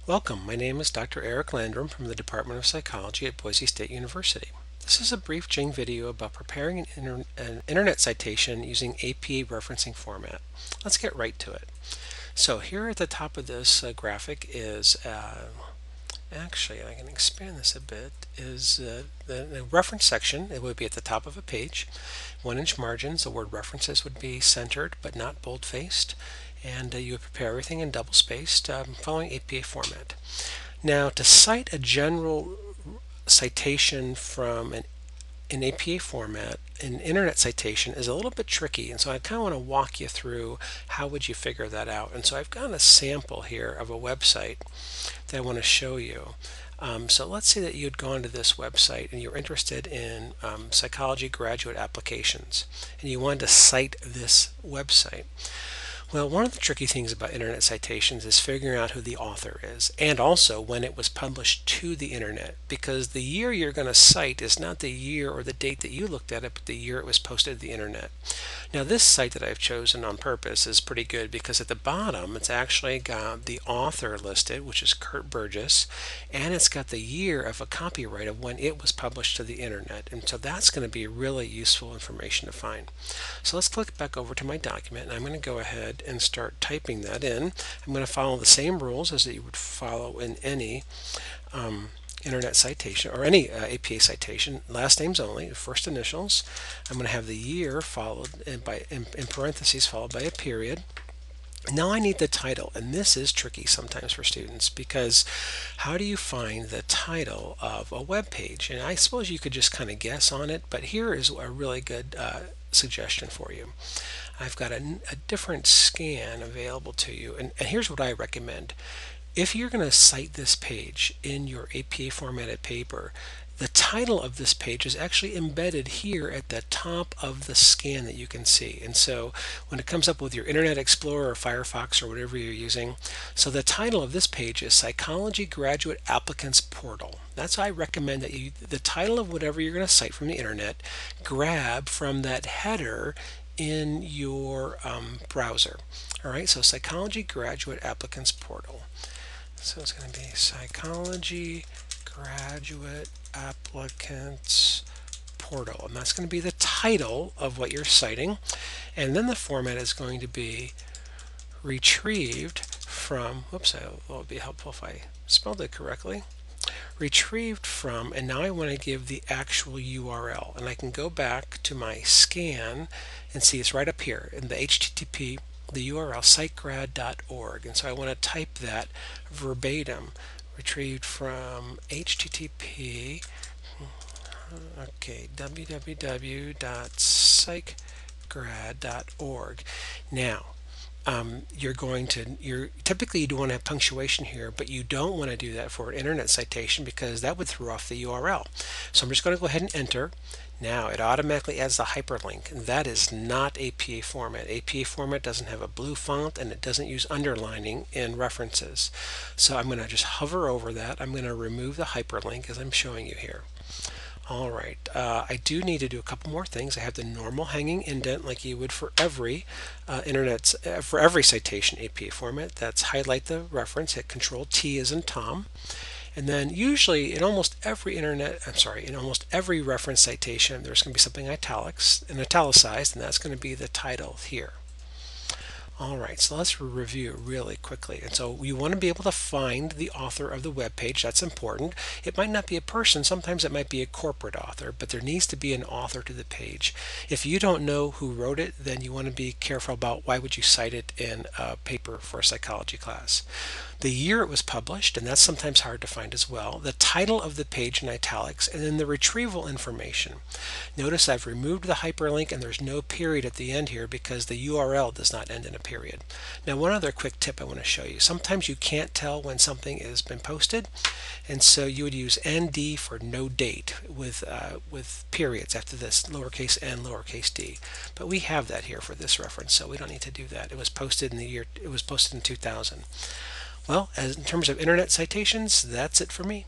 Welcome, my name is Dr. Eric Landrum from the Department of Psychology at Boise State University. This is a brief Jing video about preparing an internet citation using APA referencing format. Let's get right to it. So here at the top of this graphic is, actually I can expand this a bit, is the reference section. It would be at the top of a page. 1-inch margins, the word references would be centered but not bold-faced. And you would prepare everything in double-spaced following APA format. Now, to cite a general citation from an APA format, an internet citation is a little bit tricky, and so I kind of want to walk you through how would you figure that out. And so I've got a sample here of a website that I want to show you. So let's say that you'd gone to this website and you're interested in psychology graduate applications, and you wanted to cite this website. Well, one of the tricky things about internet citations is figuring out who the author is, and also when it was published to the internet, because the year you're going to cite is not the year or the date that you looked at it, but the year it was posted to the internet. Now, this site that I've chosen on purpose is pretty good because at the bottom it's actually got the author listed, which is Kurt Burgess, and it's got the year of a copyright of when it was published to the internet, and so that's going to be really useful information to find. So let's click back over to my document, and I'm going to go ahead and start typing that in. I'm going to follow the same rules as that you would follow in any internet citation or any APA citation. Last names only, first initials. I'm going to have the year followed in parentheses followed by a period. Now I need the title, and this is tricky sometimes for students because how do you find the title of a web page? And I suppose you could just kind of guess on it, but here is a really good suggestion for you. I've got a different scan available to you, and here's what I recommend. If you're going to cite this page in your APA formatted paper, the title of this page is actually embedded here at the top of the scan that you can see. And so when it comes up with your Internet Explorer or Firefox or whatever you're using, so the title of this page is Psychology Graduate Applicants Portal. That's why I recommend that the title of whatever you're going to cite from the internet, grab from that header in your browser. All right, so Psychology Graduate Applicants Portal. So it's going to be Psychology Graduate Applicants Portal, and that's going to be the title of what you're citing, and then the format is going to be retrieved from, whoops, it would be helpful if I spelled it correctly, retrieved from, and now I want to give the actual URL, and I can go back to my scan and see it's right up here in the HTTP, the URL psychgrad.org, and so I want to type that verbatim, retrieved from HTTP, okay, www.psychgrad.org. Now, typically you don't want to have punctuation here, but you don't want to do that for an internet citation because that would throw off the URL. So I'm just going to go ahead and enter. Now it automatically adds the hyperlink, and that is not APA format. APA format doesn't have a blue font and it doesn't use underlining in references. So I'm going to just hover over that. I'm going to remove the hyperlink as I'm showing you here. All right, I do need to do a couple more things. I have the normal hanging indent like you would for every for every citation APA format. That's highlight the reference, hit Control T as in Tom. And then usually in almost every reference citation, there's going to be something italicized, and that's going to be the title here. All right, so let's review really quickly. And so you want to be able to find the author of the web page. That's important. It might not be a person. Sometimes it might be a corporate author, but there needs to be an author to the page. If you don't know who wrote it, then you want to be careful about why would you cite it in a paper for a psychology class. The year it was published, and that's sometimes hard to find as well, the title of the page in italics, and then the retrieval information. Notice I've removed the hyperlink and there's no period at the end here because the URL does not end in a period. Now, one other quick tip I want to show you. Sometimes you can't tell when something has been posted, and so you would use ND for no date with periods after this, lowercase n, lowercase d. But we have that here for this reference, so we don't need to do that. It was posted in 2000. Well, in terms of internet citations, that's it for me.